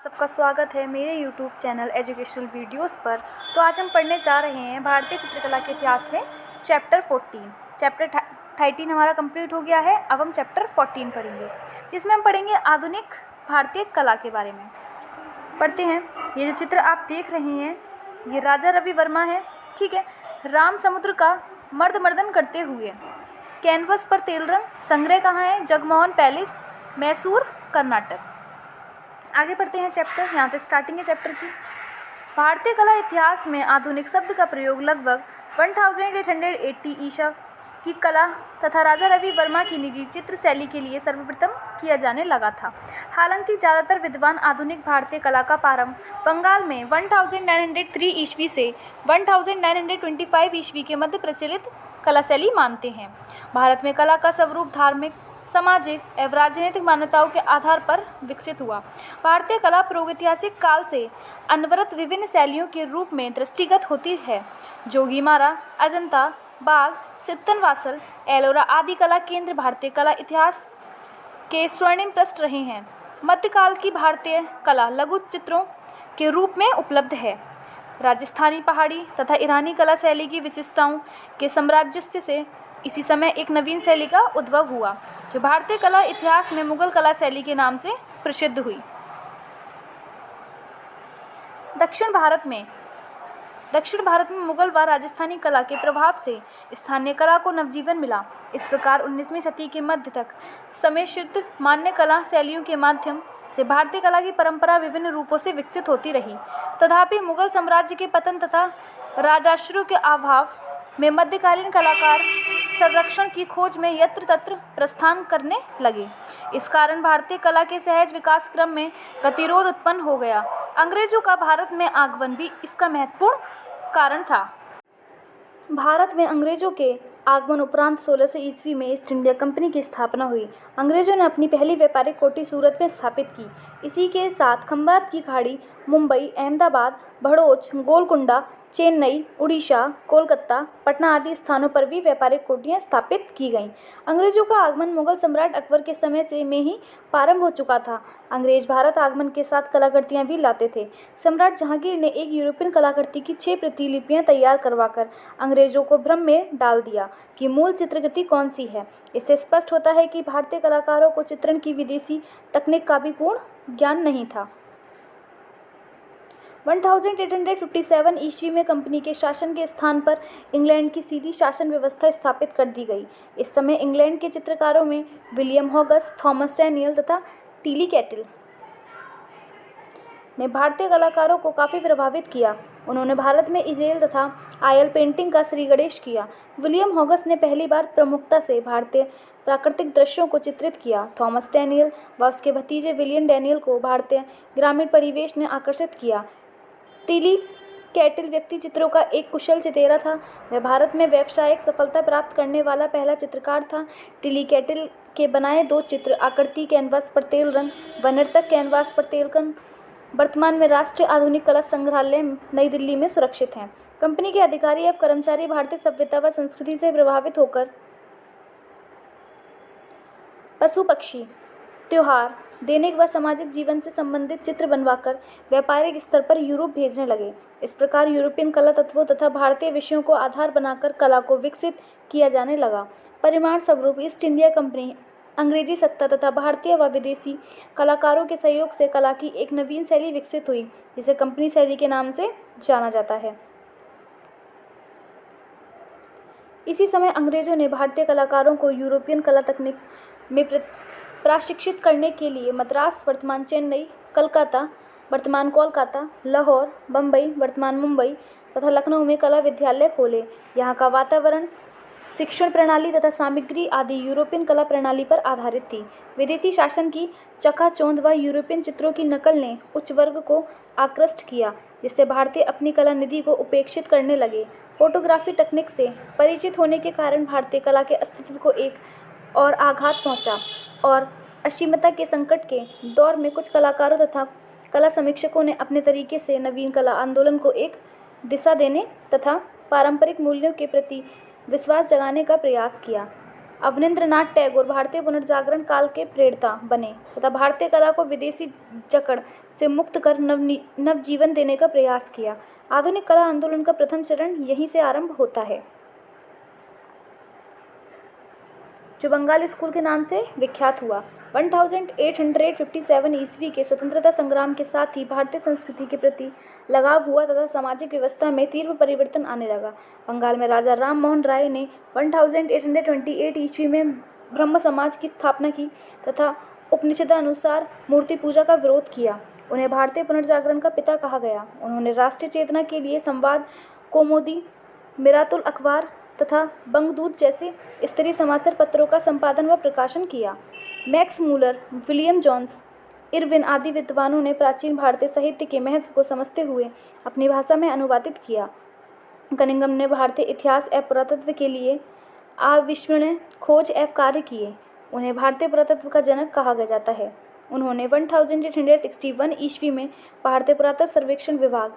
सबका स्वागत है मेरे YouTube चैनल एजुकेशनल वीडियोस पर। तो आज हम पढ़ने जा रहे हैं भारतीय चित्रकला के इतिहास में चैप्टर 14। चैप्टर 13 हमारा कंप्लीट हो गया है। अब हम चैप्टर 14 पढ़ेंगे, जिसमें हम पढ़ेंगे आधुनिक भारतीय कला के बारे में। पढ़ते हैं। ये जो चित्र आप देख रहे हैं ये राजा रवि वर्मा है, ठीक है। राम समुद्र का मर्दमर्दन करते हुए, कैनवस पर तेल रंग। संग्रह कहाँ है? जगमोहन पैलेस, मैसूर, कर्नाटक। आगे पढ़ते हैं चैप्टर। यहाँ से स्टार्टिंग है चैप्टर की। भारतीय कला इतिहास में आधुनिक शब्द का प्रयोग लगभग 1880 ईसा की कला तथा राजा रवि वर्मा की निजी चित्र शैली के लिए सर्वप्रथम किया जाने लगा था। हालांकि ज़्यादातर विद्वान आधुनिक भारतीय कला का प्रारंभ बंगाल में 1903 ईस्वी से 1925 ईस्वी के मध्य प्रचलित कला शैली मानते हैं। भारत में कला का स्वरूप धार्मिक, सामाजिक एवं राजनीतिक मान्यताओं के आधार पर विकसित हुआ। भारतीय कला प्रागैतिहासिक काल से अनवरत विभिन्न शैलियों के रूप में दृष्टिगत होती है। जोगीमारा, अजंता, बाग, सित्तनवासल, एलोरा आदि कला केंद्र भारतीय कला इतिहास के स्वर्णिम पृष्ठ रहे हैं। मध्यकाल की भारतीय कला लघु चित्रों के रूप में उपलब्ध है। राजस्थानी, पहाड़ी तथा ईरानी कला शैली की विशिष्टताओं के साम्राज्य से इसी समय एक नवीन शैली का उद्भव हुआ, जो भारतीय कला इतिहास में मुगल कला शैली के नाम से प्रसिद्ध हुई। दक्षिण भारत में मुगल व राजस्थानी कला के प्रभाव से स्थानीय कला को नवजीवन मिला। इस प्रकार 19वीं सदी के मध्य तक सम्मिश्रित मान्य कला शैलियों के माध्यम से भारतीय कला की परंपरा विभिन्न रूपों से विकसित होती रही। तथापि मुगल साम्राज्य के पतन तथा राजाश्रयों के अभाव में मध्यकालीन कलाकार संरक्षण की खोज में यत्र तत्र प्रस्थान करने लगे। इस कारण भारतीय कला के सहज विकास क्रम में गतिरोध उत्पन्न हो गया। अंग्रेजों का भारत में आगमन भी इसका महत्वपूर्ण कारण था। भारत में अंग्रेजों के आगमन उपरांत 1600 ईस्वी में ईस्ट इंडिया कंपनी की स्थापना हुई। अंग्रेजों ने अपनी पहली व्यापारिक कोठी सूरत में स्थापित की। इसी के साथ खंबात की खाड़ी, मुंबई, अहमदाबाद, भड़ोच, गोलकुंडा, चेन्नई, उड़ीसा, कोलकाता, पटना आदि स्थानों पर भी व्यापारिक कोठियां स्थापित की गईं। अंग्रेजों का आगमन मुगल सम्राट अकबर के समय से में ही प्रारंभ हो चुका था। अंग्रेज भारत आगमन के साथ कलाकृतियां भी लाते थे। सम्राट जहांगीर ने एक यूरोपियन कलाकृति की 6 प्रतिलिपियां तैयार करवाकर अंग्रेजों को भ्रम में डाल दिया कि मूल चित्रकृति कौन सी है। इससे स्पष्ट होता है कि भारतीय कलाकारों को चित्रण की विदेशी तकनीक का भी पूर्ण ज्ञान नहीं था। 1857 ईस्वी में कंपनी के शासन के स्थान पर इंग्लैंड की सीधी शासन व्यवस्था स्थापित कर दी गई। इस समय इंग्लैंड के चित्रकारों में विलियम हॉगस, थॉमस डैनियल तथा टिली कैटल ने भारतीय कलाकारों को काफ़ी प्रभावित किया। उन्होंने भारत में इजेल तथा आयल पेंटिंग का श्री गणेश किया। विलियम हॉगस ने पहली बार प्रमुखता से भारतीय प्राकृतिक दृश्यों को चित्रित किया। थॉमस डैनियल व उसके भतीजे विलियम डैनियल को भारतीय ग्रामीण परिवेश ने आकर्षित किया। टिली कैटल व्यक्ति चित्रों का एक कुशल चितेरा था। वह भारत में व्यावसायिक सफलता प्राप्त करने वाला पहला चित्रकार था। टिली कैटल के बनाए 2 चित्र, आकृति कैनवास पर तेल रंग व नर्तक कैनवास पर तेल रंग, वर्तमान में राष्ट्रीय आधुनिक कला संग्रहालय नई दिल्ली में सुरक्षित हैं। कंपनी के अधिकारी एवं कर्मचारी भारतीय सभ्यता व संस्कृति से प्रभावित होकर पशु पक्षी, त्योहार, दैनिक व सामाजिक जीवन से संबंधित चित्र बनवाकर व्यापारिक स्तर पर यूरोप भेजने लगे। इस प्रकार यूरोपियन कला तत्वों तथा भारतीय विषयों को आधार बनाकर कला को विकसित किया जाने लगा। परिणाम स्वरूप ईस्ट इंडिया कंपनी, अंग्रेजी सत्ता तथा भारतीय व विदेशी कलाकारों के सहयोग से कला की एक नवीन शैली विकसित हुई, जिसे कंपनी शैली के नाम से जाना जाता है। इसी समय अंग्रेजों ने भारतीय कलाकारों को यूरोपियन कला तकनीक में प्रशिक्षित करने के लिए मद्रास वर्तमान चेन्नई, कलकत्ता वर्तमान कोलकाता, लाहौर, बम्बई वर्तमान मुंबई तथा लखनऊ में कला विद्यालय खोले। यहाँ का वातावरण, शिक्षण प्रणाली तथा सामग्री आदि यूरोपियन कला प्रणाली पर आधारित थी। विदेशी शासन की चकाचौंध व यूरोपियन चित्रों की नकल ने उच्च वर्ग को आकृष्ट किया, जिससे भारतीय अपनी कला निधि को उपेक्षित करने लगे। फोटोग्राफी तकनीक से परिचित होने के कारण भारतीय कला के अस्तित्व को एक और आघात पहुंचा और असीमता के संकट के दौर में कुछ कलाकारों तथा कला समीक्षकों ने अपने तरीके से नवीन कला आंदोलन को एक दिशा देने तथा पारंपरिक मूल्यों के प्रति विश्वास जगाने का प्रयास किया। अवनींद्रनाथ टैगोर भारतीय पुनर्जागरण काल के प्रेरता बने तथा भारतीय कला को विदेशी जकड़ से मुक्त कर नवजीवन देने का प्रयास किया। आधुनिक कला आंदोलन का प्रथम चरण यहीं से आरंभ होता है, जो बंगाल स्कूल के नाम से विख्यात हुआ। 1857 ईस्वी के स्वतंत्रता संग्राम के साथ ही भारतीय संस्कृति के प्रति लगाव हुआ तथा सामाजिक व्यवस्था में तीव्र परिवर्तन आने लगा। बंगाल में राजा राम मोहन राय ने 1828 ईस्वी में ब्रह्म समाज की स्थापना की तथा उपनिषदानुसार मूर्ति पूजा का विरोध किया। उन्हें भारतीय पुनर्जागरण का पिता कहा गया। उन्होंने राष्ट्रीय चेतना के लिए संवाद, कौमुदी, मिरातुल अखबार तथा बंगदूत जैसे स्तरीय समाचार पत्रों का संपादन व प्रकाशन किया। Max Muller, William Jones, Irwin आदि विद्वानों ने प्राचीन भारतीय साहित्य के महत्व को समझते हुए अपनी भाषा में अनुवादित किया। कनिंघम ने भारतीय इतिहास एवं पुरातत्व के लिए अविस्मरणीय खोज एवं कार्य किए। उन्हें भारतीय पुरातत्व का जनक कहा जाता है। उन्होंने 1861 ईस्वी में भारतीय पुरातत्व सर्वेक्षण विभाग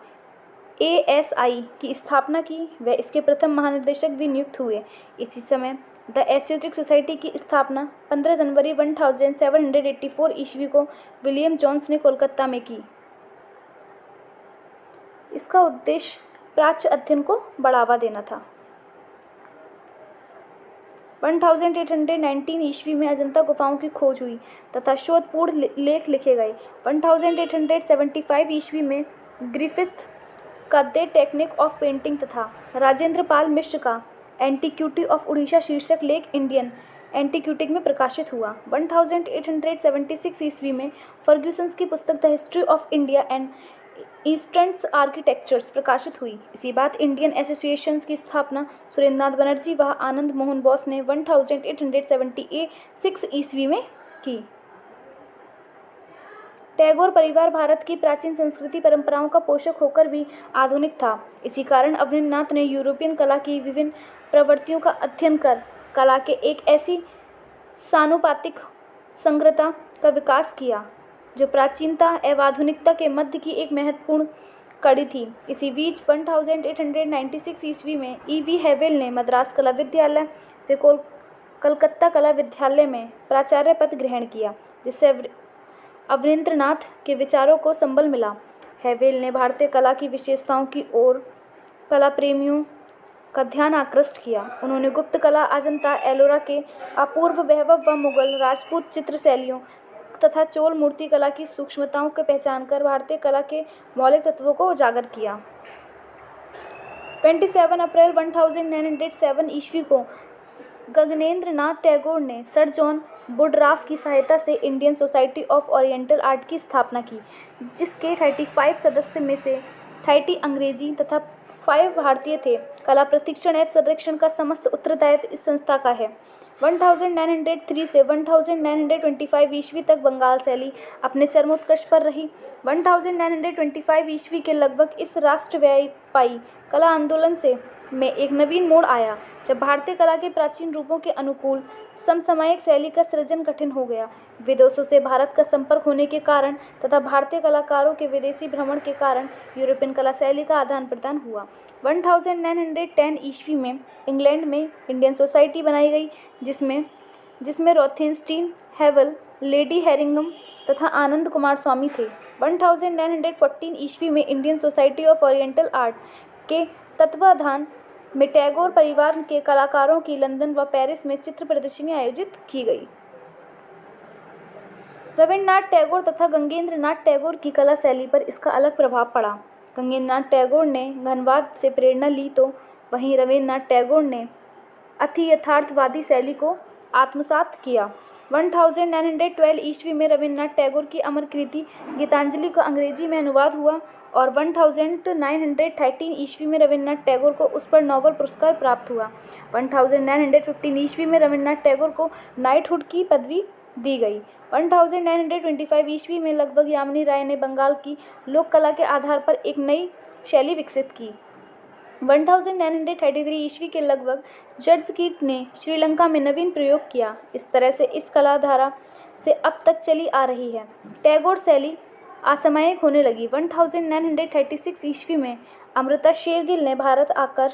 ASI की स्थापना की। वे इसके प्रथम महानिदेशक भी नियुक्त हुए। इसी समय द एस्टेटिक सोसाइटी की स्थापना 15 जनवरी 1784 ईस्वी को विलियम जोन्स ने कोलकाता में की। इसका उद्देश्य प्राच्य अध्ययन को बढ़ावा देना था। 1819 ईस्वी में अजंता गुफाओं की खोज हुई तथा शोधपूर्ण लेख लिखे गए। 1875 ईस्वी में ग्रिफिथ का द टेक्निक ऑफ पेंटिंग तथा राजेंद्र पाल मिश्र का एंटीक्विटी ऑफ उड़ीसा शीर्षक लेख इंडियन एंटीक्विटी में प्रकाशित हुआ। 1876 ईस्वी में फर्ग्यूसन की पुस्तक the history of India and eastern architectures प्रकाशित हुई। इसी बात इंडियन एसोसिएशन की स्थापना सुरेंद्रनाथ बनर्जी व आनंद मोहन बोस ने 1876 ईस्वी में की। टैगोर परिवार भारत की प्राचीन संस्कृति परंपराओं का पोषक होकर भी आधुनिक था। इसी कारण अवनींद्रनाथ ने यूरोपियन कला की विभिन्न प्रवृत्तियों का अध्ययन कर कला के एक ऐसी सानुपातिक संग्रता का विकास किया जो प्राचीनता एवं आधुनिकता के मध्य की एक महत्वपूर्ण कड़ी थी। इसी बीच 1896 ईस्वी में E.V. हेवेल ने मद्रास कला विद्यालय से कलकत्ता कला विद्यालय में प्राचार्य पद ग्रहण किया, जिससे अवनींद्रनाथ के विचारों को संबल मिला। हेवेल ने भारतीय कला की विशेषताओं की ओर कला प्रेमियों का ध्यान आकृष्ट किया। उन्होंने गुप्त कला, अजंता एलोरा के अपूर्व वैभव व मुगल राजपूत चित्र शैलियों तथा चोल मूर्ति कला की सूक्ष्मताओं को पहचान कर भारतीय कला के मौलिक तत्वों को उजागर किया। 27 अप्रैल 1907 ईस्वी को गगनेंद्र नाथ टैगोर ने सर जॉन वुडराफ की सहायता से Indian society of oriental art की स्थापना की, जिसके 35 सदस्य में से 30 अंग्रेजी तथा 5 भारतीय थे। कला प्रशिक्षण एवं संरक्षण का समस्त उत्तरदायित्व इस संस्था का है। 1903 से 1925 ईस्वी तक बंगाल शैली अपने चरमोत्कर्ष पर रही। 1925 ईस्वी के लगभग इस राष्ट्रव्यापी कला आंदोलन में एक नवीन मोड़ आया, जब भारतीय कला के प्राचीन रूपों के अनुकूल समसामयिक शैली का सृजन कठिन हो गया। विदेशों से भारत का संपर्क होने के कारण तथा भारतीय कलाकारों के विदेशी भ्रमण के कारण यूरोपियन कला शैली का आदान प्रदान हुआ। 1910 ईस्वी में इंग्लैंड में इंडियन सोसाइटी बनाई गई, जिसमें रोथेनस्टीन, हेवल, लेडी हेरिंगम तथा आनंद कुमार स्वामी थे। 1914 ईस्वी में Indian society of oriental art के तत्वाधान में टैगोर परिवार के कलाकारों की लंदन व पेरिस में चित्र प्रदर्शनी आयोजित की गई। रविन्द्रनाथ टैगोर तथा गगनेंद्र नाथ टैगोर की कला शैली पर इसका अलग प्रभाव पड़ा। गगनेंद्र नाथ टैगोर ने घनवाद से प्रेरणा ली, तो वहीं रविन्द्रनाथ टैगोर ने अति यथार्थवादी शैली को आत्मसात किया। 1912 ईस्वी में रविन्द्रनाथ टैगोर की अमर कृति गीतांजलि का अंग्रेजी में अनुवाद हुआ और 1913 ईस्वी में रविन्द्रनाथ टैगोर को उस पर नोबेल पुरस्कार प्राप्त हुआ। 1915 ईस्वी में रविन्द्रनाथ टैगोर को नाइटहुड की पदवी दी गई। 1925 ईस्वी में लगभग यामिनी राय ने बंगाल की लोक कला के आधार पर एक नई शैली विकसित की। 1933 ईस्वी के लगभग जॉर्ज कीट ने श्रीलंका में नवीन प्रयोग किया। इस तरह से इस कलाधारा से अब तक चली आ रही है। टैगोर शैली असामयिक होने लगी। 1936 ईस्वी में अमृता शेरगिल ने भारत आकर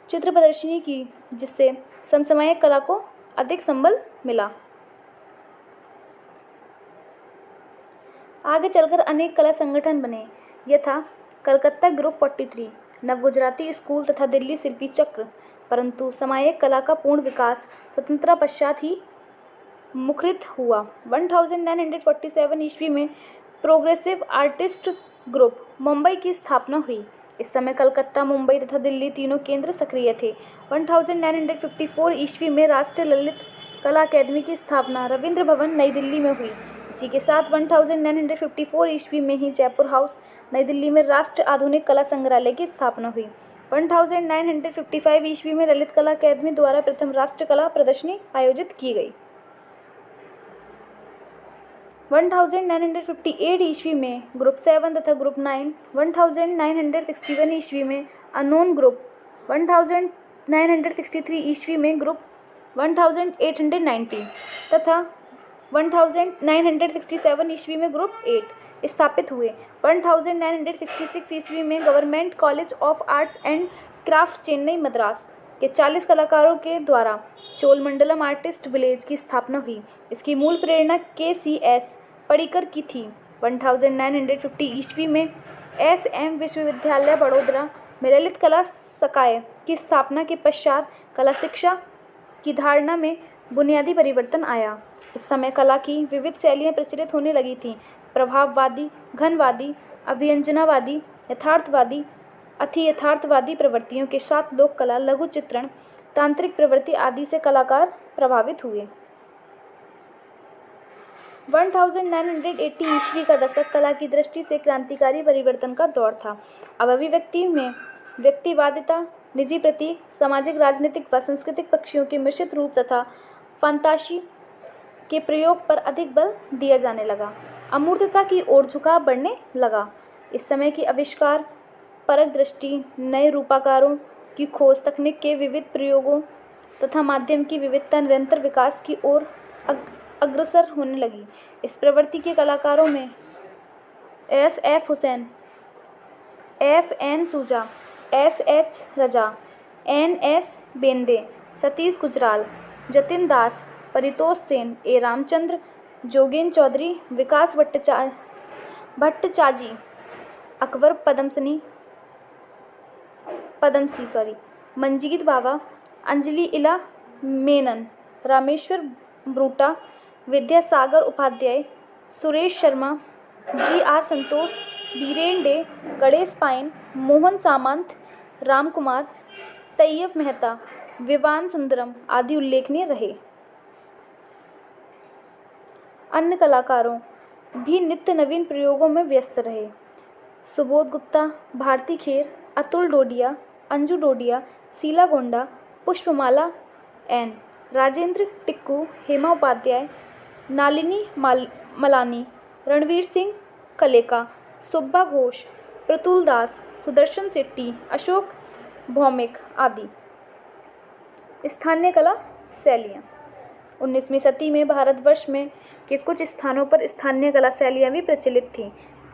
चित्र प्रदर्शनी की, जिससे समसामयिक कला को अधिक संबल मिला। आगे चलकर अनेक कला संगठन बने, यथा कलकत्ता ग्रुप 43, नवगुजराती स्कूल तथा दिल्ली शिल्पी चक्र, परंतु समायक कला का पूर्ण विकास स्वतंत्रता पश्चात ही मुखरित हुआ। 1947 ईस्वी में प्रोग्रेसिव आर्टिस्ट ग्रुप मुंबई की स्थापना हुई। इस समय कलकत्ता, मुंबई तथा दिल्ली तीनों केंद्र सक्रिय थे। 1954 ईस्वी में राष्ट्रीय ललित कला अकादमी की स्थापना रविंद्र भवन नई दिल्ली में हुई। इसी के साथ 1954 ईस्वी में ही जयपुर हाउस नई दिल्ली में राष्ट्रीय आधुनिक कला संग्रहालय की स्थापना हुई। 1955 ईस्वी में ललित कला अकादमी द्वारा प्रथम राष्ट्रीय कला प्रदर्शनी आयोजित की गई। 1958 ईस्वी में ग्रुप 7 तथा ग्रुप 9, 1961 ईस्वी में अननोन ग्रुप, 1963 ईस्वी में ग्रुप 1890 तथा 1967 ईस्वी में ग्रुप 8 स्थापित हुए। 1966 ईस्वी में government college of arts and craft Chennai Madras के 40 कलाकारों के द्वारा चोलमंडलम आर्टिस्ट विलेज की स्थापना हुई। इसकी मूल प्रेरणा KCS पडिक्कर की थी। 1950 ईस्वी में SM विश्वविद्यालय बड़ौदा में ललित कला संकाय की स्थापना के पश्चात कला शिक्षा की धारणा में बुनियादी परिवर्तन आया। इस समय कला की विविध शैलियाँ प्रचलित होने लगी थीं। प्रभाववादी, घनवादी, अभिव्यंजनावादी, यथार्थवादी, अति यथार्थवादी प्रवृत्तियों के साथ लोक कला, लघु चित्रण, तांत्रिक प्रवृत्ति आदि से कलाकार प्रभावित हुए। 1980 ईस्वी का दशक कला की दृष्टि से क्रांतिकारी परिवर्तन का दौर था। अब अभिव्यक्ति में व्यक्तिवादिता, निजी प्रतीक, सामाजिक, राजनीतिक व सांस्कृतिक पक्षों के मिश्रित रूप तथा फंतासी के प्रयोग पर अधिक बल दिया जाने लगा। अमूर्तता की ओर झुकाव बढ़ने लगा। इस समय की आविष्कार, परक दृष्टि, नए रूपाकारों की खोज, तकनीक के विविध प्रयोगों तथा माध्यम की विविधता निरंतर विकास की ओर अग्रसर होने लगी। इस प्रवृत्ति के कलाकारों में SF हुसैन, FN सूजा, SH Raza, NS बेंदे, Satish Gujral, Jatin Das, Paritosh Sen, A Ramchandra, Jogen Chaudhary, विकास भट्टाचार्जी, अकबर पदमसी, मंजीत बावा, अंजलि इला मेनन, रामेश्वर ब्रूटा, विद्यासागर उपाध्याय, सुरेश शर्मा, GR संतोष, बीरेन डे, गणेश पाइन, मोहन सामंत, राम कुमार, तैयब मेहता, विवान सुंदरम आदि उल्लेखनीय रहे। अन्य कलाकारों भी नित्य नवीन प्रयोगों में व्यस्त रहे। सुबोध गुप्ता, भारती खेर, अतुल डोडिया, अंजू डोडिया, शीला गोंडा, पुष्पमाला N, राजेंद्र टिक्कू, हेमा उपाध्याय, नालिनी मलानी, रणवीर सिंह कलेका, सुब्बा घोष, प्रतुल दास, सुदर्शन शेट्टी, अशोक भौमिक आदि। स्थानीय कला शैलियाँ। 19वीं सदी में भारतवर्ष में के कुछ स्थानों पर स्थानीय कला शैलियाँ भी प्रचलित थीं।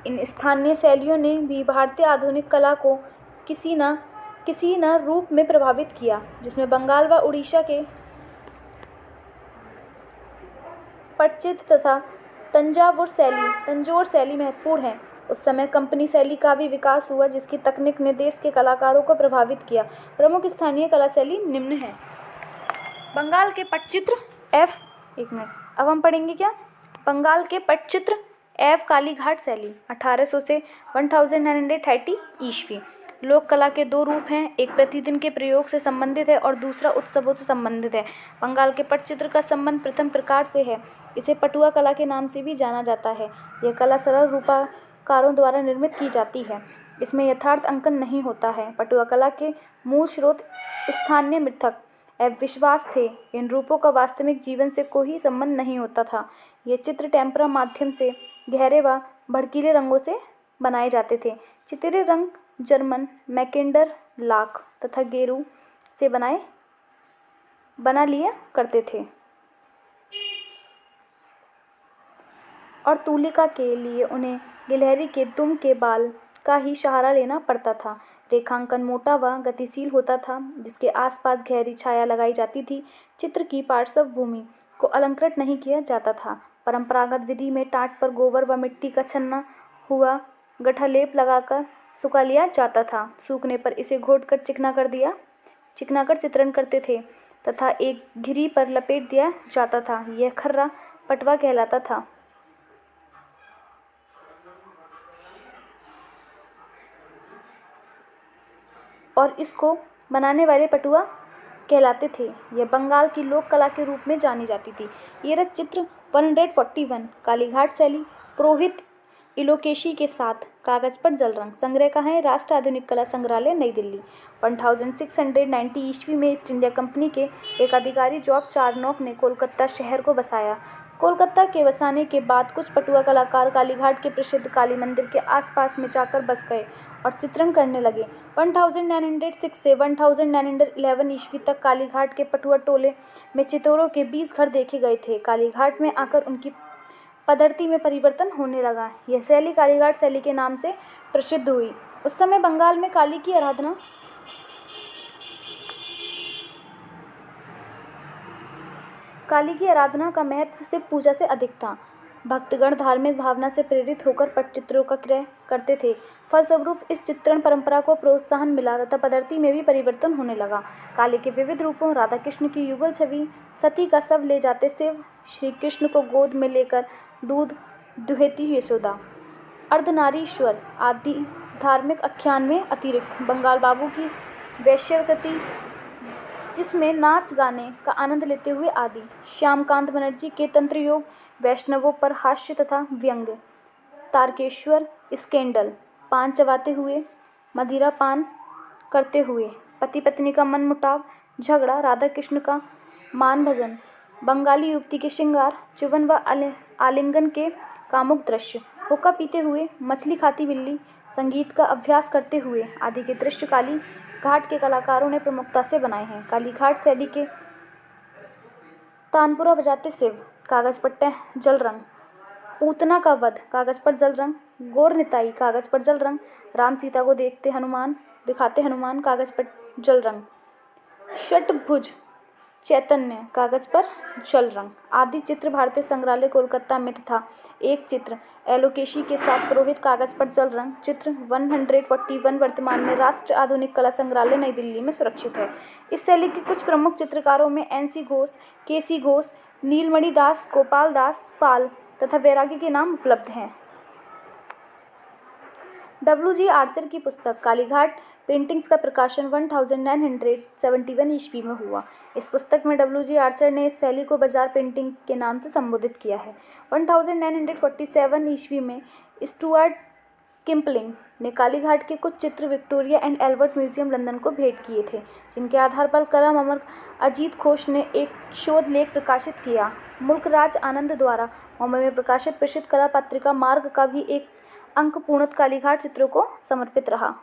इन स्थानीय शैलियों ने भी भारतीय आधुनिक कला को किसी न रूप में प्रभावित किया, जिसमें बंगाल व उड़ीसा के पट्टचित्र तथा तंजौर शैली महत्वपूर्ण है। उस समय कंपनी शैली का भी विकास हुआ, जिसकी तकनीक ने देश के कलाकारों को प्रभावित किया। प्रमुख स्थानीय कला शैली निम्न है। बंगाल के पट्टचित्र अब हम पढ़ेंगे क्या? बंगाल के पट्टचित्र कालीघाट शैली 1800 से 1930 ईस्वी। लोक कला के दो रूप हैं, एक प्रतिदिन के प्रयोग से संबंधित है और दूसरा उत्सवों से संबंधित है। बंगाल के पट्टचित्र का संबंध प्रथम प्रकार से है। इसे पटुआ कला के नाम से भी जाना जाता है। यह कला सरल रूपकारों द्वारा निर्मित की जाती है। इसमें यथार्थ अंकन नहीं होता है। पटुआ कला के मूल स्रोत स्थानीय मिथक एवं विश्वास थे। इन रूपों का वास्तविक जीवन से कोई संबंध नहीं होता था। ये चित्र टेम्परा माध्यम से गहरे व भड़कीले रंगों से बनाए जाते थे। चित्रे रंग जर्मन मैकेंडर लाख तथा गेरू से बना लिया करते थे और तूलिका के लिए उन्हें गिलहरी के दुम के बाल का ही सहारा लेना पड़ता था। रेखांकन मोटा व गतिशील होता था, जिसके आसपास गहरी छाया लगाई जाती थी। चित्र की पार्श्वभूमि को अलंकृत नहीं किया जाता था। परंपरागत विधि में टाट पर गोबर व मिट्टी का छन्ना हुआ गठा लेप लगाकर सुखा लिया जाता था। सूखने पर इसे घोटकर चिकनाकर चित्रण करते थे तथा एक घिरी पर लपेट दिया जाता था। यह खर्रा पटवा कहलाता था और इसको बनाने वाले पटुआ कहलाते थे। यह बंगाल की लोक कला के रूप में जानी जाती थी। ये रथ चित्र 141 कालीघाट शैली पुरोहित इलोकेशी के साथ कागज पर जल रंग संग्रह का है। राष्ट्र आधुनिक कला संग्रहालय, नई दिल्ली। 1690 ईस्वी में ईस्ट इंडिया कंपनी के एक अधिकारी जॉब चारनॉक ने कोलकाता शहर को बसाया। कोलकाता के बसाने के बाद कुछ पटुआ कलाकार कालीघाट के प्रसिद्ध काली मंदिर के आसपास में जाकर बस गए और चित्रण करने लगे। 1906 से 1911 ईस्वी तक कालीघाट के पटुआ टोले में चित्तौरों के 20 घर देखे गए थे। कालीघाट में आकर उनकी पद्धति में परिवर्तन होने लगा। यह शैली कालीघाट शैली के नाम से प्रसिद्ध हुई। उस समय बंगाल में काली की आराधना का महत्व शिव पूजा से अधिक था। भक्तगण धार्मिक भावना से प्रेरित होकर पटचित्रों का क्रय करते थे। फलस्वरूप इस चित्रण परंपरा को प्रोत्साहन मिला तथा पद्धति में भी परिवर्तन होने लगा। काली के विविध रूपों, राधा कृष्ण की युगल छवि, सती का शव ले जाते शिव, श्री कृष्ण को गोद में लेकर दूध दुहती यशोदा, अर्धनारीश्वर आदि धार्मिक आख्यान में अतिरिक्त बंगाल बाबू की वैश्यकृति, जिसमें नाच गाने का आनंद लेते हुए आदि, श्यामकांत बनर्जी के तंत्र योग, वैष्णवों पर हास्य तथा व्यंग्य, तारकेश्वर स्कैंडल, पान चबाते हुए, मदिरा पान करते हुए, पति पत्नी का मनमुटाव, झगड़ा, राधा कृष्ण का मान भजन, बंगाली युवती के श्रृंगार, चुवन व आलिंगन के कामुक दृश्य, हुक्का पीते हुए, मछली खाती बिल्ली, संगीत का अभ्यास करते हुए आदि के दृश्य काली घाट के कलाकारों ने प्रमुखता से बनाए हैं। कालीघाट शैली के तानपुरा बजाते शिव, कागज पर जल रंग, पूतना का वध, कागज पर जल रंग, गौर निताई, कागज पर जल रंग, राम सीता को दिखाते हनुमान, कागज पर जल रंग, षटभुज चैतन्य, कागज पर जल रंग आदि चित्र भारतीय संग्रहालय कोलकाता में तथा एक चित्र एलोकेशी के साथ पुरोहित, कागज पर जल रंग चित्र 141 वर्तमान में राष्ट्र आधुनिक कला संग्रहालय, नई दिल्ली में सुरक्षित है। इस शैली के कुछ प्रमुख चित्रकारों में NC घोष, KC घोष, नीलमणि दास, गोपाल दास पाल तथा वैरागी के नाम उपलब्ध हैं। WG आर्चर की पुस्तक कालीघाट पेंटिंग्स का प्रकाशन 1971 ईस्वी में हुआ। इस पुस्तक में WG आर्चर ने इस शैली को बाजार पेंटिंग के नाम से संबोधित किया है। 1947 ईस्वी में स्टुअर्ट किपलिंग ने कालीघाट के कुछ चित्र Victoria and Albert museum London को भेंट किए थे, जिनके आधार पर कला अमर अजीत घोष ने एक शोध लेख प्रकाशित किया। मुल्कराज आनंद द्वारा मुंबई में प्रकाशित प्रसिद्ध कला पत्रिका मार्ग का भी एक अंक पूर्णतः कालीघाट चित्रों को समर्पित रहा।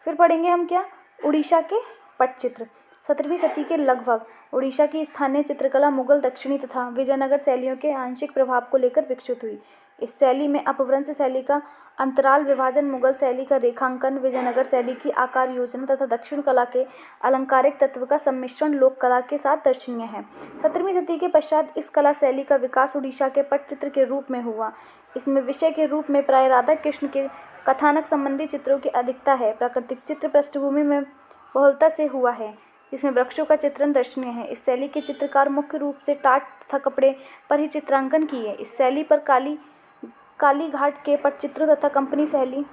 फिर पढ़ेंगे हम क्या, उड़ीसा के पटचित्र। 17वीं सदी के लगभग उड़ीसा की स्थानीय चित्रकला मुगल, दक्षिणी तथा विजयनगर शैलियों के आंशिक प्रभाव को लेकर विकसित हुई। इस शैली में अपभ्रंश शैली का अंतराल विभाजन, मुगल शैली का रेखांकन, विजयनगर शैली की आकार योजना तथा दक्षिण कला के अलंकारिक तत्व का सम्मिश्रण लोक कला के साथ दर्शनीय है। 17वीं सदी के पश्चात इस कला शैली का विकास उड़ीसा के पटचित्र के रूप में हुआ। इसमें विषय के रूप में प्राय राधा कृष्ण के कथानक संबंधी चित्रों की अधिकता है। प्राकृतिक चित्र पृष्ठभूमि में बहुलता से हुआ है, जिसमें वृक्षों का चित्रण दर्शनीय है। इस शैली के चित्रकार मुख्य रूप से टाट तथा कपड़े पर ही चित्रांकन किए। इस शैली पर कालीघाट के पटचित्रों तथा कंपनी शैली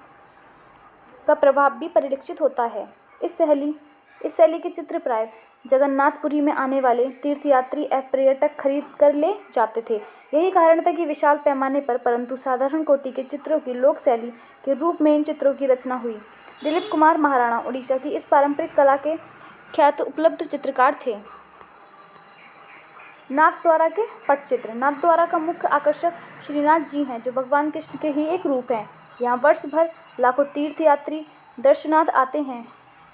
का प्रभाव भी परिलक्षित होता है। इस शैली के चित्र प्राय जगन्नाथपुरी में आने वाले तीर्थयात्री एवं पर्यटक खरीद कर ले जाते थे। यही कारण था कि विशाल पैमाने पर परंतु साधारण कोटि के चित्रों की लोक शैली के रूप में इन चित्रों की रचना हुई। दिलीप कुमार महाराणा उड़ीसा की इस पारंपरिक कला के ख्यात उपलब्ध चित्रकार थे। नाथद्वारा के पटचित्र। नाथद्वारा का मुख्य आकर्षक श्रीनाथ जी हैं, जो भगवान कृष्ण के ही एक रूप हैं। यहाँ वर्ष भर लाखों तीर्थयात्री दर्शनार्थ आते हैं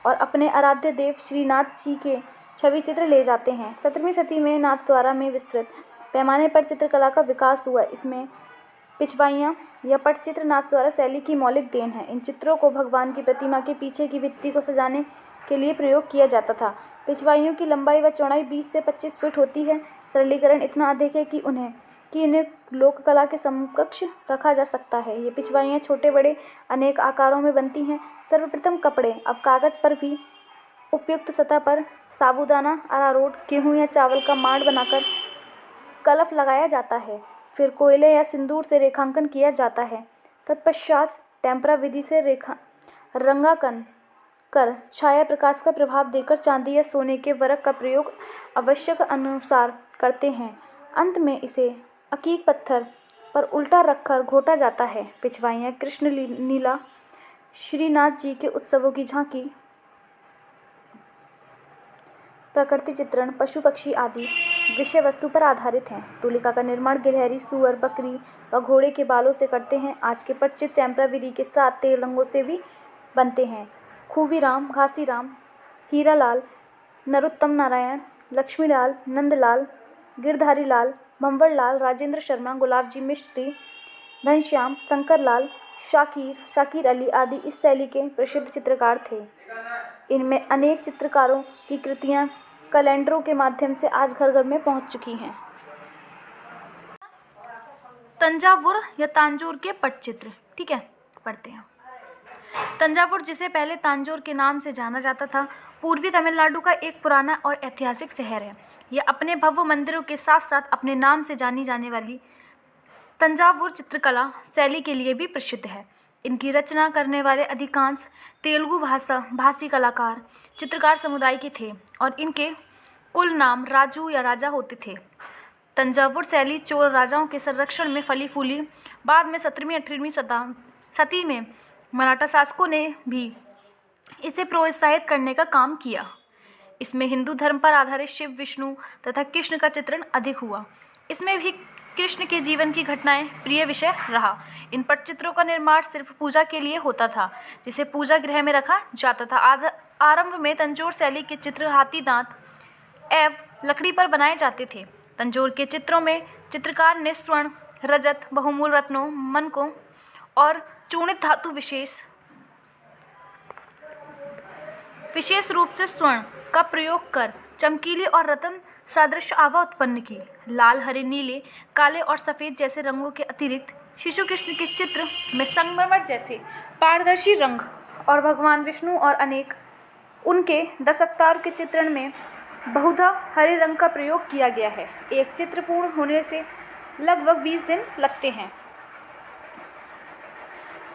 और अपने आराध्य देव श्रीनाथ जी के छवि चित्र ले जाते हैं। 17वीं सदी में नाथद्वारा में विस्तृत पैमाने पर चित्रकला का विकास हुआ। इसमें पिछवाइयाँ, यह पटचित्र नाथ द्वारा शैली की मौलिक देन है। इन चित्रों को भगवान की प्रतिमा के पीछे की भित्ति को सजाने के लिए प्रयोग किया जाता था। पिछवाइयों की लंबाई व चौड़ाई 20 से 25 फीट होती है। सरलीकरण इतना अधिक है कि इन्हें लोक कला के समकक्ष रखा जा सकता है। ये पिछवाइयाँ छोटे बड़े अनेक आकारों में बनती हैं। सर्वप्रथम कपड़े, अब कागज़ पर भी उपयुक्त सतह पर साबूदाना, अरारोट, गेहूँ या चावल का मांड बनाकर कलफ लगाया जाता है। फिर कोयले या सिंदूर से रेखांकन किया जाता है। तत्पश्चात टेम्परा विधि से रंगांकन कर छाया प्रकाश का प्रभाव देकर चांदी या सोने के वरक का प्रयोग आवश्यक अनुसार करते हैं। अंत में इसे अकीक पत्थर पर उल्टा रखकर घोटा जाता है। पिछवाइयाँ कृष्ण लीला, श्रीनाथ जी के उत्सवों की झांकी, प्रकृति चित्रण, पशु पक्षी आदि विषय वस्तु पर आधारित हैं। तुलिका का निर्माण गिलहरी, सूअर, बकरी व घोड़े के बालों से करते हैं। आज के पटचित्र टेम्परा विधि के साथ तेल रंगों से भी बनते हैं। खूबीराम, घासीराम, हीरालाल, नरोत्तम नारायण, लक्ष्मीलाल, नंदलाल, गिरधारी लाल, भंवर लाल, राजेंद्र शर्मा, गुलाबजी मिस्त्री, घनश्याम, शंकरलाल, शाकिर अली आदि इस शैली के प्रसिद्ध चित्रकार थे। इनमें अनेक चित्रकारों की कृतियाँ कैलेंडरों के माध्यम से आज घर घर में पहुँच चुकी हैं। तंजावुर या तांजोर के पटचित्र, ठीक है, पढ़ते हैं। तंजावुर, जिसे पहले तांजोर के नाम से जाना जाता था, पूर्वी तमिलनाडु का एक पुराना और ऐतिहासिक शहर है। यह अपने भव्य मंदिरों के साथ साथ अपने नाम से जानी जाने वाली तंजावुर चित्रकला शैली के लिए भी प्रसिद्ध है। इनकी रचना करने वाले अधिकांश तेलुगु भाषी कलाकार चित्रकार समुदाय के थे और इनके कुल नाम राजू या राजा होते थे। तंजावुर शैली चोल राजाओं के संरक्षण में फली फूली। बाद में 17वीं-18वीं शती में मराठा शासकों ने भी इसे प्रोत्साहित करने का काम किया। इसमें हिंदू धर्म पर आधारित शिव, विष्णु तथा कृष्ण का चित्रण अधिक हुआ। इसमें भी कृष्ण के जीवन की घटनाएं प्रिय विषय रहा। इन पटचित्रों का निर्माण सिर्फ पूजा के लिए होता था, जिसे पूजा गृह में रखा जाता था। आरंभ में तंजौर शैली के चित्र हाथी दांत एवं लकड़ी पर बनाए जाते थे। तंजौर के चित्रों में चित्रकार ने स्वर्ण, रजत, बहुमूल्य रत्नों, मनकों और चूर्णित धातु विशेष रूप से स्वर्ण का प्रयोग कर चमकीली और रत्न सदृश आभा उत्पन्न की। लाल, हरे, नीले, काले और सफ़ेद जैसे रंगों के अतिरिक्त शिशु कृष्ण के चित्र में संगमरमर जैसे पारदर्शी रंग और भगवान विष्णु और अनेक उनके 10 अवतार के चित्रण में बहुधा हरे रंग का प्रयोग किया गया है। एक चित्र पूर्ण होने से लगभग 20 दिन लगते हैं।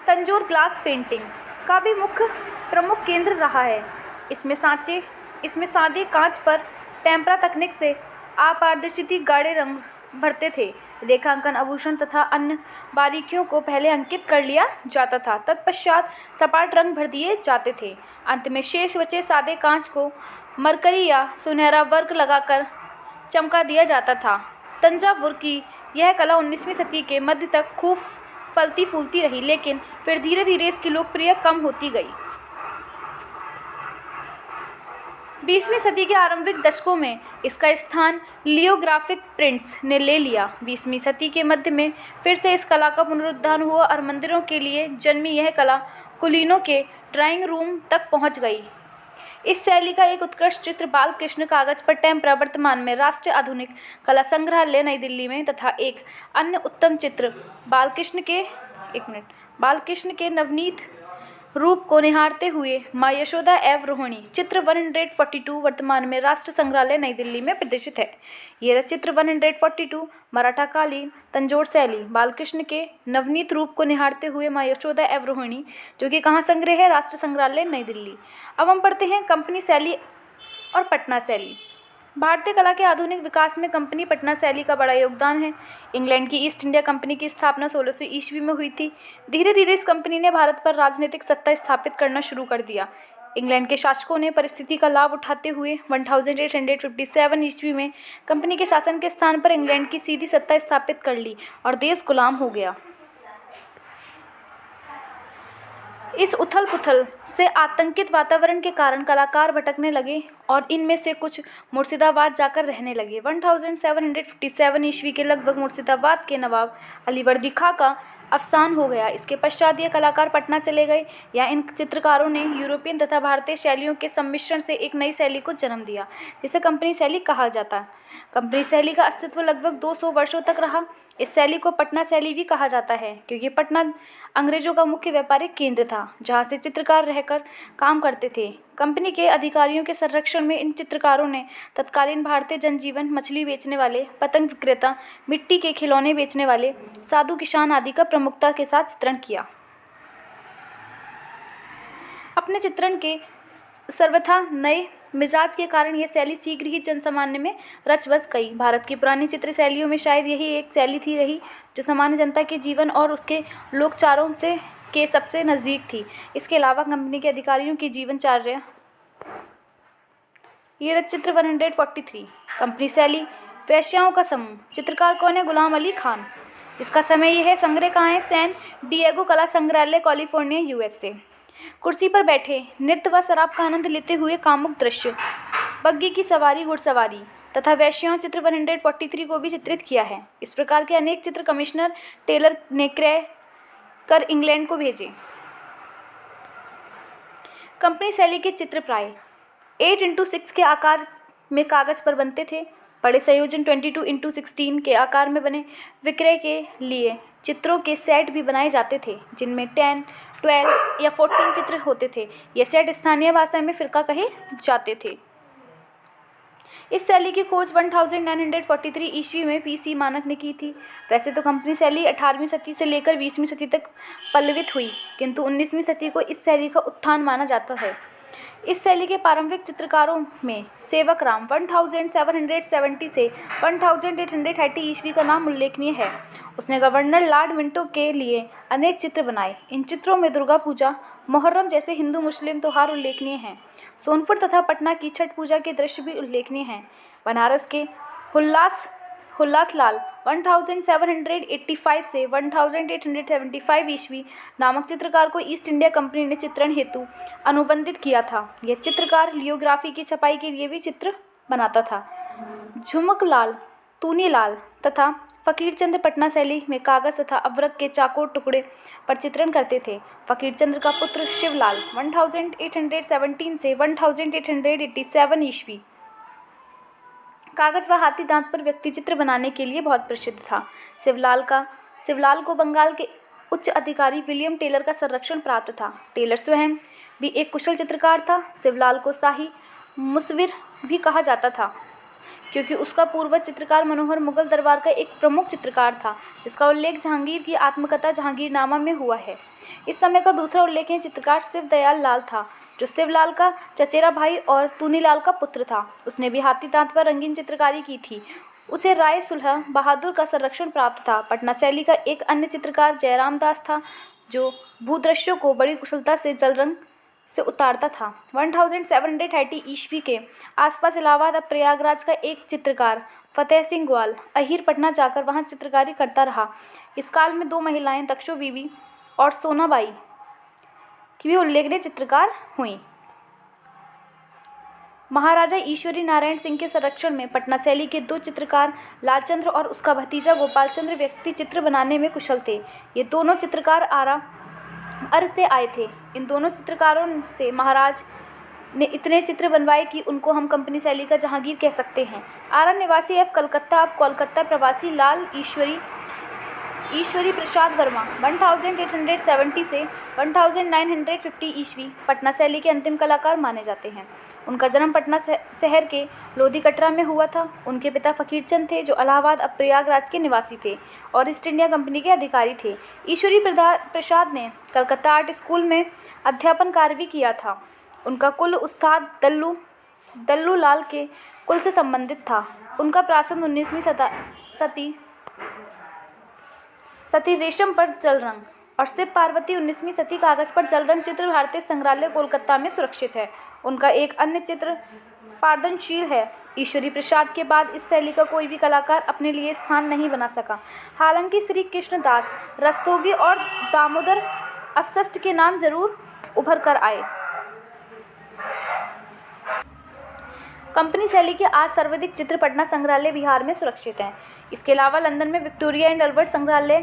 तंजौर ग्लास पेंटिंग का भी प्रमुख केंद्र रहा है। इसमें सादे कांच पर टेम्परा तकनीक से अपारदर्शी गाढ़े रंग भरते थे। रेखांकन, आभूषण तथा अन्य बारीकियों को पहले अंकित कर लिया जाता था, तत्पश्चात सपाट रंग भर दिए जाते थे। अंत में शेष बचे सादे कांच को मरकरी या सुनहरा वर्क लगाकर चमका दिया जाता था। तंजावुर की यह कला 19वीं सदी के मध्य तक खूब फलती फूलती रही, लेकिन फिर धीरे धीरे इसकी लोकप्रियता कम होती गई। 20वीं सदी के आरंभिक दशकों में इसका स्थान लियोग्राफिक प्रिंट्स ने ले लिया। 20वीं सदी के मध्य में फिर से इस कला का पुनरुत्थान हुआ और मंदिरों के लिए जन्मी यह कला कुलीनों के ड्राइंग रूम तक पहुंच गई। इस शैली का एक उत्कृष्ट चित्र बालकृष्ण कागज पर टेम्परा वर्तमान में राष्ट्रीय आधुनिक कला संग्रहालय नई दिल्ली में तथा एक अन्य उत्तम चित्र बालकृष्ण के नवनीत रूप को निहारते हुए माँ यशोदा एवं रोहिणी चित्र 142 वर्तमान में राष्ट्रीय संग्रहालय नई दिल्ली में प्रदर्शित है। यह चित्र 142 मराठा कालीन तंजौर शैली बालकृष्ण के नवनीत रूप को निहारते हुए माँ यशोदा एवं रोहिणी, जो कि कहाँ संग्रह है, राष्ट्रीय संग्रहालय नई दिल्ली। अब हम पढ़ते हैं कंपनी शैली और पटना शैली। भारतीय कला के आधुनिक विकास में कंपनी पटना शैली का बड़ा योगदान है। इंग्लैंड की ईस्ट इंडिया कंपनी की स्थापना 1600 ईस्वी में हुई थी। धीरे धीरे इस कंपनी ने भारत पर राजनीतिक सत्ता स्थापित करना शुरू कर दिया। इंग्लैंड के शासकों ने परिस्थिति का लाभ उठाते हुए 1857 ईस्वी में कंपनी के शासन के स्थान पर इंग्लैंड की सीधी सत्ता स्थापित कर ली और देश गुलाम हो गया। इस उथल पुथल से आतंकित वातावरण के कारण कलाकार भटकने लगे और इनमें से कुछ मुर्शिदाबाद जाकर रहने लगे। 1757 ईस्वी के लगभग मुर्शिदाबाद के नवाब अलीवर्दी खां का अवसान हो गया। इसके पश्चात ये कलाकार पटना चले गए। या इन चित्रकारों ने यूरोपियन तथा भारतीय शैलियों के सम्मिश्रण से एक नई शैली को जन्म दिया, जिसे कंपनी शैली कहा जाता है। कंपनी शैली का अस्तित्व लगभग 200 वर्षों तक रहा। इस शैली को पटना शैली भी कहा जाता है, क्योंकि पटना अंग्रेजों का मुख्य व्यापारिक केंद्र था, जहाँ से चित्रकार रहकर काम करते थे। कंपनी के अधिकारियों के संरक्षण में इन चित्रकारों ने तत्कालीन भारतीय जनजीवन, मछली बेचने वाले, पतंग विक्रेता, मिट्टी के खिलौने बेचने वाले, साधु किसान आदि का प्रमुखता के साथ चित्रण किया। अपने चित्रण के सर्वथा नए मिजाज के कारण यह शैली शीघ्र ही जनसामान्य में रच बस गई। भारत की पुरानी चित्र शैलियों में शायद यही एक शैली थी रही जो सामान्य जनता के जीवन और उसके लोकचारों से के सबसे नज़दीक थी। इसके अलावा कंपनी के अधिकारियों की जीवनचर्या। ये चित्र 143। कंपनी शैली वेश्याओं का समूह। चित्रकार कौन है? गुलाम अली खान। जिसका समय यह है। संग्रह कहाँ है? सैन डिएगो कला संग्रहालय, कैलिफोर्निया, यूएसए। कुर्सी पर बैठे, नृत्य व शराब का आनंद लेते हुए कामुक दृश्य, बग्घी की सवारी, घुड़सवारी तथा वेश्याओं चित्र 143 को भी चित्रित किया है। इस प्रकार के अनेक चित्र कमिश्नर टेलर ने क्रय कर इंग्लैंड को भेजे। कंपनी शैली के चित्र प्राय 8x6 के आकार में कागज पर बनते थे। बड़े संयोजन 22x16 के आकार में बने विक्रय के लिए चित्रों के सेट भी बनाए जाते थे, जिनमें 10, 12 या 14 चित्र होते थे। ये सेट स्थानीय भाषा में फिरका कहे जाते थे। इस शैली की खोज 1943 ईस्वी में पीसी मानक ने की थी। वैसे तो कंपनी शैली 18वीं सदी से लेकर 20वीं सदी तक पल्लवित हुई, किंतु 19वीं सदी को इस शैली का उत्थान माना जाता है। इस शैली के प्रारंभिक चित्रकारों में सेवकराम 1770 से 1830 ईस्वी का नाम उल्लेखनीय है। उसने गवर्नर लॉर्ड मिंटो के लिए अनेक चित्र बनाए। इन चित्रों में दुर्गा पूजा, मुहर्रम जैसे हिंदू मुस्लिम त्यौहार उल्लेखनीय हैं। सोनपुर तथा पटना की छठ पूजा के दृश्य भी उल्लेखनीय हैं। बनारस के हुल्लासलाल 1785 से 1875 ईस्वी नामक चित्रकार को ईस्ट इंडिया कंपनी ने चित्रण हेतु अनुबंधित किया था। यह चित्रकार लियोग्राफी की छपाई के लिए भी चित्र बनाता था। झुमकलाल, तूनीलाल तथा फकीरचंद पटना शैली में कागज तथा अवरक के चाकोर टुकड़े पर चित्रण करते थे। फकीरचंद का पुत्र शिवलाल 1817 से 1887 ईस्वी कागज व हाथी दांत पर व्यक्ति चित्र बनाने के लिए बहुत प्रसिद्ध था। शिवलाल को बंगाल के उच्च अधिकारी विलियम टेलर का संरक्षण प्राप्त था। टेलर स्वयं भी एक कुशल चित्रकार था। शिवलाल को शाही मुसविर भी कहा जाता था, क्योंकि उसका पूर्वज चित्रकार मनोहर मुगल दरबार का एक प्रमुख चित्रकार था, जिसका उल्लेख जहांगीर की आत्मकथा जहांगीरनामा में हुआ है। इस समय का दूसरा उल्लेखनीय चित्रकार शिवदयाल लाल था, जो शिवलाल का चचेरा भाई और तूनीलाल का पुत्र था। उसने भी हाथी दांत पर रंगीन चित्रकारी की थी। उसे राय सुलह बहादुर का संरक्षण प्राप्त था। पटना शैली का एक अन्य चित्रकार जयराम दास था, जो भूदृश्यों को बड़ी कुशलता से जल रंग से उतारता था। 1730 ईस्वी के आसपास इलाहाबाद अब प्रयागराज का एक चित्रकार फतेह सिंह ग्वाल अहीर पटना जाकर वहां चित्रकारी करता रहा। इस काल में 2 महिलाएं दक्षो बीवी और सोनाबाई की भी उल्लेखनीय चित्रकार हुई। महाराजा ईश्वरी नारायण सिंह के संरक्षण में पटना शैली के 2 चित्रकार लालचंद्र और उसका भतीजा गोपालचंद्र व्यक्ति चित्र बनाने में कुशल थे। ये दोनों चित्रकार आरा से आए थे। इन दोनों चित्रकारों से महाराज ने इतने चित्र बनवाए कि उनको हम कंपनी शैली का जहांगीर कह सकते हैं। आरा निवासी एफ कलकत्ता अब कोलकाता प्रवासी लाल ईश्वरी प्रसाद वर्मा 1870 से 1950 ईस्वी पटना शैली के अंतिम कलाकार माने जाते हैं। उनका जन्म पटना शहर के लोधी कटरा में हुआ था। उनके पिता फकीरचंद थे, जो इलाहाबाद अब प्रयागराज के निवासी थे और ईस्ट इंडिया कंपनी के अधिकारी थे। ईश्वरी प्रसाद ने कलकत्ता आर्ट स्कूल में अध्यापन कार्य भी किया था। उनका कुल उस्ताद दल्लू लाल के कुल से संबंधित था। उनका प्रासन 19वीं सती रेशम पर जल रंग और शिव पार्वती 19वीं सदी कागज पर जल रंग चित्र भारतीय संग्रहालय कोलकाता में सुरक्षित है। उनका एक अन्य चित्र पारदनशील है। ईश्वरी प्रसाद के बाद इस शैली का कोई भी कलाकार अपने लिए स्थान नहीं बना सका। हालांकि श्री कृष्ण दास, रस्तोगी और दामोदर अवशिष्ट के नाम जरूर उभर कर आए। कंपनी शैली के आज सर्वाधिक चित्र पटना संग्रहालय बिहार में सुरक्षित हैं। इसके अलावा लंदन में विक्टोरिया एंड अल्बर्ट संग्रहालय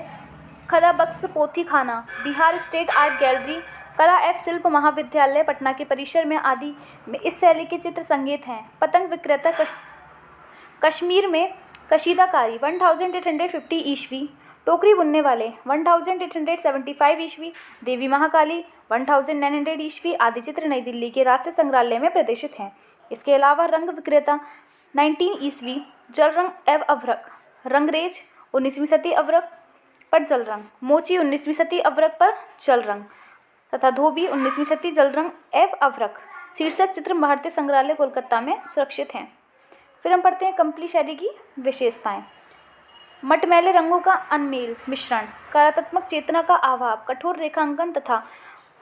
खदा बख्श पोथी खाना, बिहार स्टेट आर्ट गैलरी, कला एवं शिल्प महाविद्यालय पटना के परिसर में आदि में इस शैली के चित्र संगीत हैं। पतंग विक्रेता कश्मीर में कशीदाकारी 1850 ईस्वी, टोकरी बुनने वाले 1875 ईस्वी, देवी महाकाली 1900 ईस्वी आदि चित्र नई दिल्ली के राष्ट्रीय संग्रहालय में प्रदर्शित हैं। इसके अलावा रंग विक्रेता 19 ईस्वी, जल रंग एवं अभ्रक, रंगरेज 19वीं सदी अभ्रक पर जल रंग, मोची 19वीं सदी अभ्रक पर जल रंग तथा धोबी 19वीं सदी जल रंग एवं अभ्रक शीर्षक चित्र भारतीय संग्रहालय कोलकाता में सुरक्षित हैं। फिर हम पढ़ते हैं कंपली शैली की विशेषताएं। मटमैले रंगों का अनमेल मिश्रण, कलात्मक चेतना का अभाव, कठोर रेखांकन तथा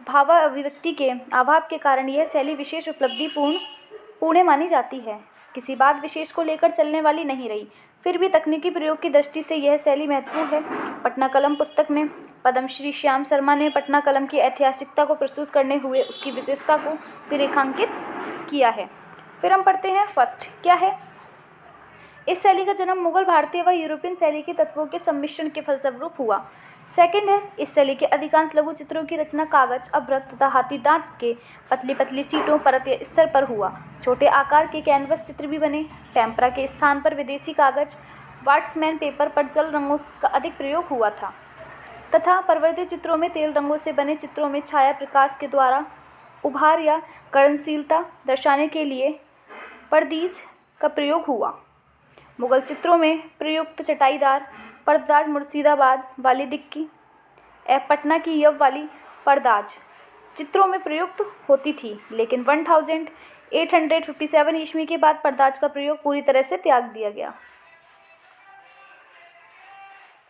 भावाभिव्यक्ति के अभाव के कारण यह शैली विशेष उपलब्धिपूर्ण मानी जाती है। किसी बात विशेष को लेकर चलने वाली नहीं रही, फिर भी तकनीकी प्रयोग की दृष्टि से यह शैली महत्वपूर्ण है। पटना कलम पुस्तक में पद्मश्री श्याम शर्मा ने पटना कलम की ऐतिहासिकता को प्रस्तुत करने हुए उसकी विशेषता को भी रेखांकित किया है। फिर हम पढ़ते हैं फर्स्ट क्या है। इस शैली का जन्म मुगल, भारतीय व यूरोपियन शैली के तत्वों के सम्मिश्रण के फलस्वरूप हुआ। सेकंड है, इस शैली के अधिकांश लघु चित्रों की रचना कागज, अभ्रक तथा हाथी दांत के पतली पतली सीटों परत या स्तर पर हुआ। छोटे आकार के कैनवस चित्र भी बने। टेम्परा के स्थान पर विदेशी कागज, वाट्समैन पेपर पर जल रंगों का अधिक प्रयोग हुआ था तथा परिवर्तित चित्रों में तेल रंगों से बने चित्रों में छाया प्रकाश के द्वारा उभार या कर्णशीलता दर्शाने के लिए पर्दीज का प्रयोग हुआ। मुगल चित्रों में प्रयुक्त चटाईदार पर्दाज मुर्शिदाबाद वाली दिक्की एवं पटना की यव वाली पर्दाज चित्रों में प्रयुक्त होती थी, लेकिन 1857 ईस्वी के बाद पर्दाज का प्रयोग पूरी तरह से त्याग दिया गया।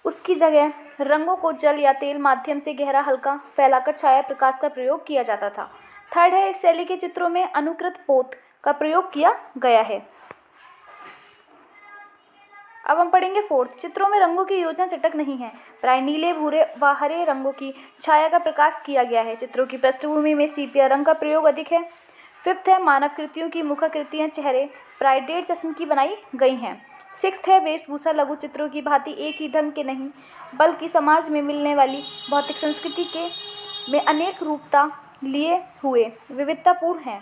उसकी जगह रंगों को जल या तेल माध्यम से गहरा हल्का फैलाकर छाया प्रकाश का प्रयोग किया जाता था। थर्ड है, इस शैली के चित्रों में अनुकृत पोत का प्रयोग किया गया है। अब हम पढ़ेंगे फोर्थ, चित्रों में रंगों की योजना चटक नहीं है, प्राय नीले, भूरे व हरे रंगों की छाया का प्रकाश किया गया है। चित्रों की पृष्ठभूमि में सीपिया रंग का प्रयोग अधिक है। फिफ्थ है, मानव कृतियों की मुखाकृतियाँ चेहरे प्राय 1.5 चश्म की बनाई गई हैं। सिक्स्थ है, वेशभूषा लघु चित्रों की भांति एक ही ढंग के नहीं, बल्कि समाज में मिलने वाली भौतिक संस्कृति के में अनेक रूपता लिए हुए विविधतापूर्ण है।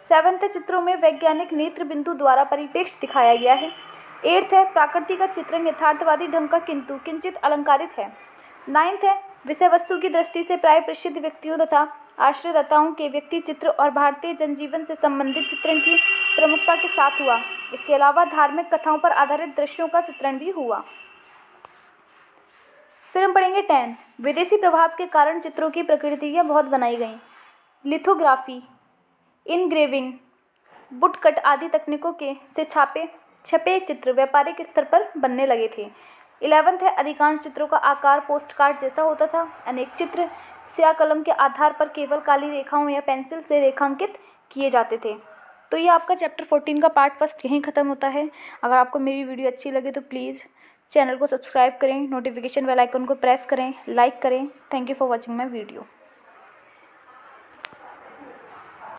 सेवन्थ है, चित्रों में वैज्ञानिक नेत्र बिंदु द्वारा परिप्रेक्ष्य दिखाया गया है। एट्थ है, प्राकृतिक का चित्रण यथार्थवादी ढंग का किंतु किंचित अलंकारित है। नाइन्थ है, विषय वस्तु की दृष्टि से प्राय प्रसिद्ध व्यक्तियों तथा आश्रयदाताओं के व्यक्ति चित्र और भारतीय जनजीवन से संबंधित चित्रण की प्रमुखता के साथ हुआ। इसके अलावा धार्मिक कथाओं पर आधारित दृश्यों का चित्रण भी हुआ। फिर हम पढ़ेंगे 10, विदेशी प्रभाव के कारण चित्रों की प्रकृतियाँ बहुत बनाई गईं। लिथोग्राफी, इनग्रेविंग, वुडकट आदि तकनीकों के से छपे चित्र व्यापारिक स्तर पर बनने लगे थे। 11th है, अधिकांश चित्रों का आकार पोस्टकार्ड जैसा होता था। अनेक चित्र स्याह कलम के आधार पर केवल काली रेखाओं या पेंसिल से रेखांकित किए जाते थे। तो ये आपका चैप्टर 14 का पार्ट फर्स्ट यहीं ख़त्म होता है। अगर आपको मेरी वीडियो अच्छी लगे तो प्लीज़ चैनल को सब्सक्राइब करें, नोटिफिकेशन बेल आइकन को प्रेस करें, लाइक करें। Thank you for watching my video.